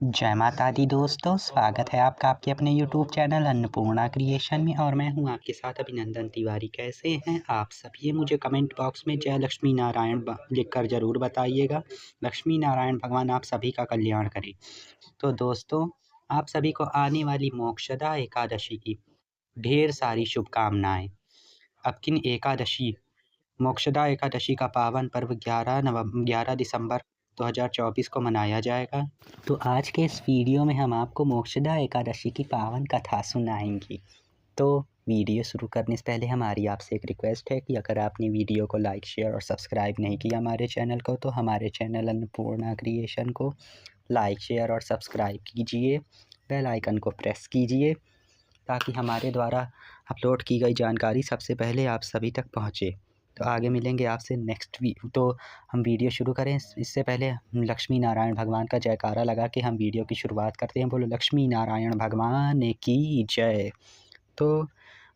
जय माता दी दोस्तों, स्वागत है आपका आपके अपने यूट्यूब चैनल अन्नपूर्णा क्रिएशन में। और मैं हूं आपके साथ अभिनंदन तिवारी। कैसे हैं आप सब? ये मुझे कमेंट बॉक्स में जय लक्ष्मी नारायण लिखकर ज़रूर बताइएगा। लक्ष्मी नारायण भगवान आप सभी का कल्याण करें। तो दोस्तों, आप सभी को आने वाली मोक्षदा एकादशी की ढेर सारी शुभकामनाएं। अब किन एकादशी मोक्षदा एकादशी का पावन पर्व 11 दिसंबर 2024 को मनाया जाएगा। तो आज के इस वीडियो में हम आपको मोक्षदा एकादशी की पावन कथा सुनाएंगे। तो वीडियो शुरू करने से पहले हमारी आपसे एक रिक्वेस्ट है कि अगर आपने वीडियो को लाइक, शेयर और सब्सक्राइब नहीं किया हमारे चैनल को, तो हमारे चैनल अन्नपूर्णा क्रिएशन को लाइक, शेयर और सब्सक्राइब कीजिए। बेल आइकन को प्रेस कीजिए ताकि हमारे द्वारा अपलोड की गई जानकारी सबसे पहले आप सभी तक पहुँचे। तो आगे मिलेंगे आपसे नेक्स्ट तो हम वीडियो शुरू करें इससे पहले लक्ष्मी नारायण भगवान का जयकारा लगा के हम वीडियो की शुरुआत करते हैं। बोलो लक्ष्मी नारायण भगवान की जय। तो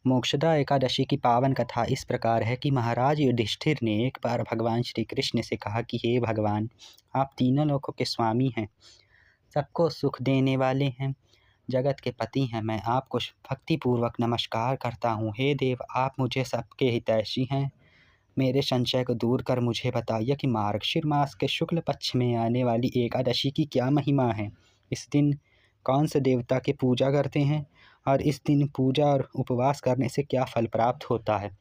मोक्षदा एकादशी की पावन कथा इस प्रकार है कि महाराज युधिष्ठिर ने एक बार भगवान श्री कृष्ण से कहा कि हे भगवान, आप तीनों लोकों के स्वामी हैं, सबको सुख देने वाले हैं, जगत के पति हैं। मैं आपको भक्तिपूर्वक नमस्कार करता हूँ। हे देव, आप मुझे सबके हितैषी हैं। मेरे संशय को दूर कर मुझे बताइए कि मार्गशीर मास के शुक्ल पक्ष में आने वाली एकादशी की क्या महिमा है। इस दिन कौन से देवता की पूजा करते हैं और इस दिन पूजा और उपवास करने से क्या फल प्राप्त होता है।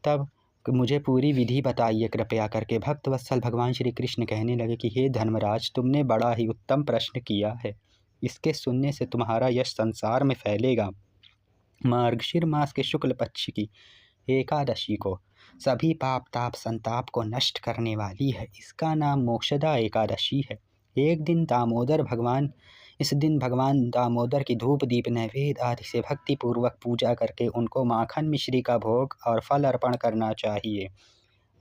तब मुझे पूरी विधि बताइए कृपया करके। भक्त वत्सल भगवान श्री कृष्ण कहने लगे कि हे धर्मराज, तुमने बड़ा ही उत्तम प्रश्न किया है। इसके सुनने से तुम्हारा यश संसार में फैलेगा। मार्गशीर मास के शुक्ल पक्ष की एकादशी को सभी पाप ताप संताप को नष्ट करने वाली है। इसका नाम मोक्षदा एकादशी है। इस दिन भगवान दामोदर की धूप दीप नैवेद्य आदि से भक्ति पूर्वक पूजा करके उनको माखन मिश्री का भोग और फल अर्पण करना चाहिए।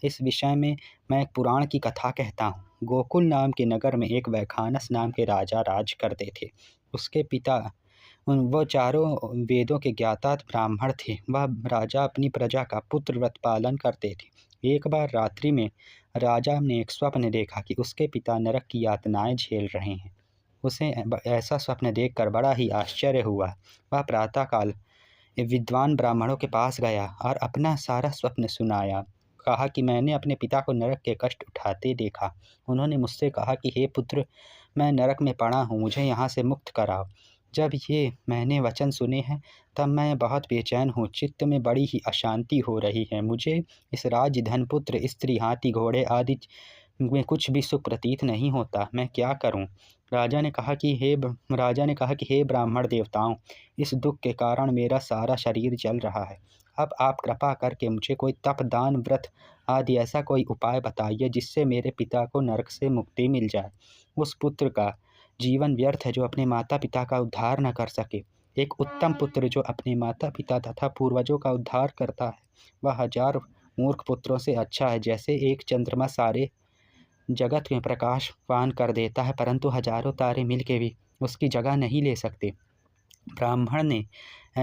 इस विषय में मैं एक पुराण की कथा कहता हूँ। गोकुल नाम के नगर में एक वैखानस नाम के राजा राज करते थे। उसके पिता वो चारों वेदों के ज्ञाता ब्राह्मण थे। वह राजा अपनी प्रजा का पुत्र व्रत पालन करते थे। एक बार रात्रि में राजा ने एक स्वप्न देखा कि उसके पिता नरक की यातनाएं झेल रहे हैं। उसे ऐसा स्वप्न देखकर बड़ा ही आश्चर्य हुआ। वह प्रातःकाल विद्वान ब्राह्मणों के पास गया और अपना सारा स्वप्न सुनाया। कहा कि मैंने अपने पिता को नरक के कष्ट उठाते देखा। उन्होंने मुझसे कहा कि हे पुत्र, मैं नरक में पड़ा हूँ, मुझे यहाँ से मुक्त कराओ। जब ये मैंने वचन सुने हैं तब मैं बहुत बेचैन हूँ। चित्त में बड़ी ही अशांति हो रही है। मुझे इस राज्य, धन, पुत्र, स्त्री, हाथी, घोड़े आदि में कुछ भी सुख प्रतीत नहीं होता। मैं क्या करूं? राजा ने कहा कि हे ब्राह्मण देवताओं, इस दुख के कारण मेरा सारा शरीर जल रहा है। अब आप कृपा करके मुझे कोई तप, दान, व्रत आदि ऐसा कोई उपाय बताइए जिससे मेरे पिता को नरक से मुक्ति मिल जाए। उस पुत्र का जीवन व्यर्थ है जो अपने माता पिता का उद्धार न कर सके। एक उत्तम पुत्र जो अपने माता पिता तथा पूर्वजों का उद्धार करता है, वह 1000 मूर्ख पुत्रों से अच्छा है। जैसे एक चंद्रमा सारे जगत में प्रकाश पान कर देता है, परंतु हजारों तारे मिलके भी उसकी जगह नहीं ले सकते। ब्राह्मण ने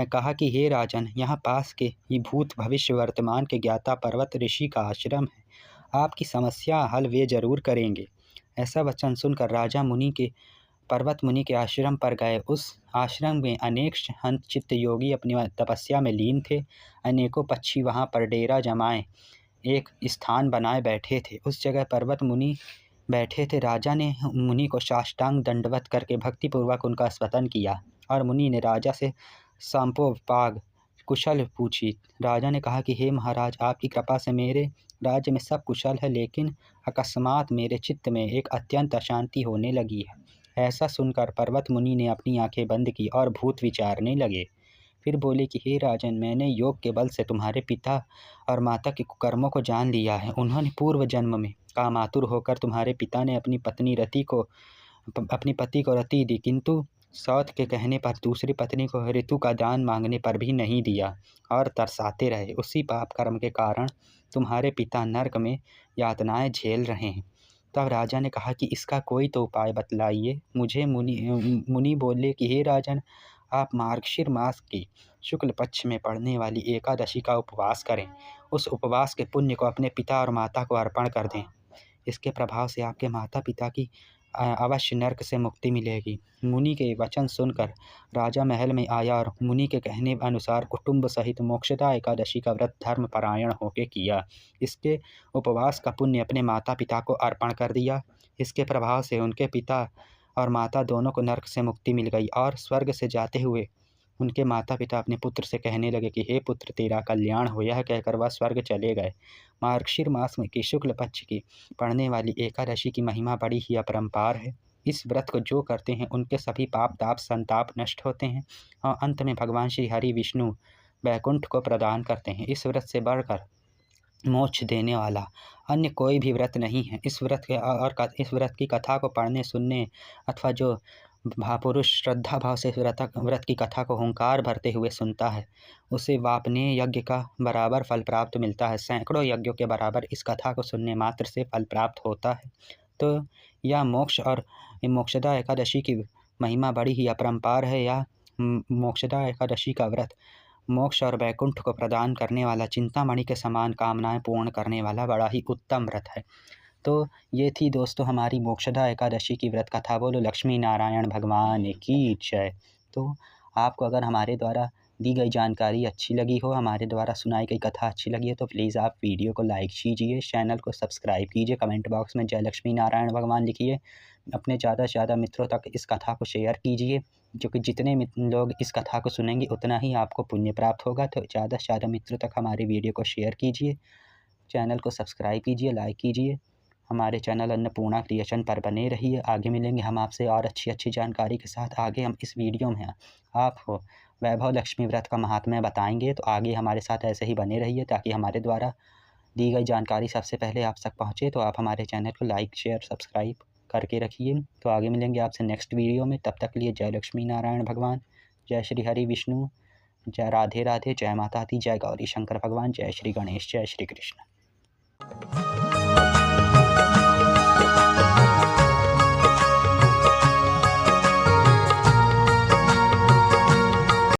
कहा कि हे राजन, यहाँ पास के ही भूत भविष्य वर्तमान के ज्ञाता पर्वत ऋषि का आश्रम है। आपकी समस्या हल वे जरूर करेंगे। ऐसा वचन सुनकर राजा पर्वत मुनि के आश्रम पर गए। उस आश्रम में अनेक संत चित्त योगी अपनी तपस्या में लीन थे। अनेकों पक्षी वहाँ पर डेरा जमाए एक स्थान बनाए बैठे थे। उस जगह पर्वत मुनि बैठे थे। राजा ने मुनि को साष्टांग दंडवत करके भक्तिपूर्वक उनका स्तवन किया और मुनि ने राजा से सांपोपाग कुशल पूछी। राजा ने कहा कि हे महाराज, आपकी कृपा से मेरे राज्य में सब कुशल है, लेकिन अकस्मात मेरे चित्त में एक अत्यंत अशांति होने लगी है। ऐसा सुनकर पर्वत मुनि ने अपनी आंखें बंद की और भूत विचारने लगे। फिर बोले कि हे राजन, मैंने योग के बल से तुम्हारे पिता और माता के कुकर्मों को जान लिया है। उन्होंने पूर्व जन्म में कामातुर होकर तुम्हारे पिता ने अपनी पति को रति दी, किंतु सौत के कहने पर दूसरी पत्नी को ऋतु का दान मांगने पर भी नहीं दिया और तरसाते रहे। उसी पाप कर्म के कारण तुम्हारे पिता नरक में यातनाएं झेल रहे हैं। तब राजा ने कहा कि इसका कोई तो उपाय बतलाइए मुझे। मुनि बोले कि हे राजन, आप मार्गशीर मास की शुक्ल पक्ष में पड़ने वाली एकादशी का उपवास करें। उस उपवास के पुण्य को अपने पिता और माता को अर्पण कर दें। इसके प्रभाव से आपके माता पिता की अवश्य नर्क से मुक्ति मिलेगी। मुनि के वचन सुनकर राजा महल में आया और मुनि के कहने अनुसार कुटुंब सहित मोक्षदा एकादशी का व्रत धर्मपरायण होकर किया। इसके उपवास का पुण्य अपने माता पिता को अर्पण कर दिया। इसके प्रभाव से उनके पिता और माता दोनों को नर्क से मुक्ति मिल गई और स्वर्ग से जाते हुए उनके माता पिता अपने पुत्र से कहने लगे कि हे पुत्र, तेरा कल्याण हो। यह कहकर वह स्वर्ग चले गए। मार्गशीर मास में की शुक्ल पक्ष की पड़ने वाली एकादशी की महिमा बड़ी ही अपरंपार है। इस व्रत को जो करते हैं उनके सभी पाप ताप संताप नष्ट होते हैं और अंत में भगवान श्री हरि विष्णु वैकुंठ को प्रदान करते हैं। इस व्रत से बढ़कर मोक्ष देने वाला अन्य कोई भी व्रत नहीं है। इस व्रत की कथा को पढ़ने सुनने अथवा जो महापुरुष श्रद्धा भाव से व्रत की कथा को हुंकार भरते हुए सुनता है, उसे वापने यज्ञ का बराबर फल प्राप्त मिलता है। सैकड़ों यज्ञों के बराबर इस कथा को सुनने मात्र से फल प्राप्त होता है। तो यह मोक्ष और मोक्षदा एकादशी की महिमा बड़ी ही अपरंपार है। यह मोक्षदा एकादशी का व्रत मोक्ष और वैकुंठ को प्रदान करने वाला, चिंतामणि के समान कामनाएं पूर्ण करने वाला बड़ा ही उत्तम व्रत है। तो ये थी दोस्तों हमारी मोक्षदा एकादशी की व्रत कथा। बोलो लक्ष्मी नारायण भगवान की जय। तो आपको अगर हमारे द्वारा दी गई जानकारी अच्छी लगी हो, हमारे द्वारा सुनाई गई कथा अच्छी लगी है, तो प्लीज़ आप वीडियो को लाइक कीजिए, चैनल को सब्सक्राइब कीजिए, कमेंट बॉक्स में जय लक्ष्मी नारायण भगवान लिखिए। अपने ज़्यादा से ज़्यादा मित्रों तक इस कथा को शेयर कीजिए, क्योंकि जितने लोग इस कथा को सुनेंगे उतना ही आपको पुण्य प्राप्त होगा। तो ज़्यादा से ज़्यादा मित्रों तक हमारी वीडियो को शेयर कीजिए, चैनल को सब्सक्राइब कीजिए, लाइक कीजिए। हमारे चैनल अन्नपूर्णा क्रिएशन पर बने रहिए। आगे मिलेंगे हम आपसे और अच्छी जानकारी के साथ। आगे हम इस वीडियो में आपको वैभव लक्ष्मी व्रत का महात्म्य बताएंगे। तो आगे हमारे साथ ऐसे ही बने रहिए, ताकि हमारे द्वारा दी गई जानकारी सबसे पहले आप तक पहुँचे। तो आप हमारे चैनल को लाइक शेयर सब्सक्राइब करके रखिए। तो आगे मिलेंगे आपसे नेक्स्ट वीडियो में। तब तक के लिए जय लक्ष्मी नारायण भगवान, जय श्री हरि विष्णु, जय राधे राधे, जय माता दी, जय गौरी शंकर भगवान, जय श्री गणेश, जय श्री कृष्ण।